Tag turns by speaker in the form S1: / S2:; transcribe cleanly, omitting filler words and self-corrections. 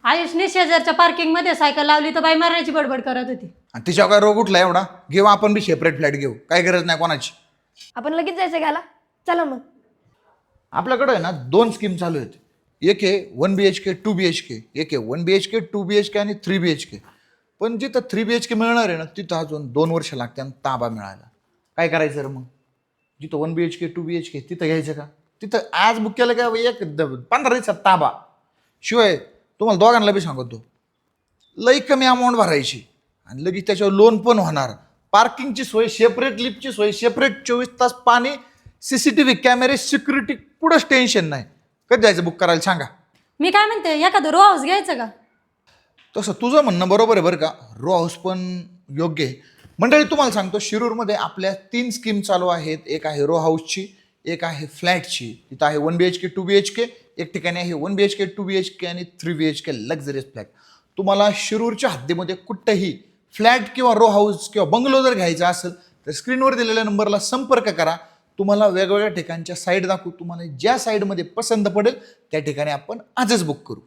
S1: आयुषने शेजारच्या पार्किंग मध्ये सायकल लावली तर बाई मारण्याची बडबड करत होती.
S2: आणि तिच्यावर काय रोग उठला एवढा? घेऊ आपण बी सेपरेट फ्लॅट घेऊ, काही गरज नाही कोणाची.
S3: आपण लगेच जायचं घ्यायला. चला मग.
S2: आपल्याकडे आहे ना 2 स्कीम चालू आहेत. एक आहे 1 BHK 2 BHK, एक आहे 1 BHK 2 BHK आणि 3 BHK. पण जिथं 3 BHK मिळणार आहे ना तिथं अजून 2 वर्ष लागते आणि ताबा मिळायला. काय करायचं रे मग? जिथं 1 BHK 2 BHK तिथं घ्यायचं का? तिथं आज बुक केलं का 15 दिवसात ताबा. शिवाय तुम्हाला दोघांना बी सांगतो, लई कमी अमाऊंट भरायची आणि लगेच त्याच्यावर लोन पण होणार. पार्किंगची सोय सेपरेट, लिफ्टची सोय सेपरेट, 24 तास पाणी, CCTV कॅमेरे, सिक्युरिटी, पुढंच टेन्शन नाही. कधी जायचं बुक करायला सांगा.
S1: मी काय म्हणते, एखादं रो हाऊस घ्यायचं का?
S2: तसं तुझं म्हणणं बरोबर आहे बरं का. रो हाऊस पण योग्य आहे. मंडळी तुम्हाला सांगतो, शिरूरमध्ये आपल्या 3 स्कीम चालू आहेत. एक आहे रो हाऊसची, एक आहे फ्लॅटची. तिथं आहे 1 BHK 2 BHK, एक ठिकाणी आहे 1 BHK 2 BHK आणि 3 BHK लक्झरियस फ्लॅट. तुम्हाला शिरूरच्या हद्दीमध्ये कुठंही फ्लॅट किंवा रो हाऊस किंवा बंगलो जर घ्यायचा असेल तर स्क्रीनवर दिलेल्या नंबरला संपर्क करा. तुम्हाला वेगवेगळ्या ठिकाणच्या साईट दाखवू. तुम्हाला ज्या साईडमध्ये पसंत पडेल त्या ठिकाणी आपण आजच बुक करू.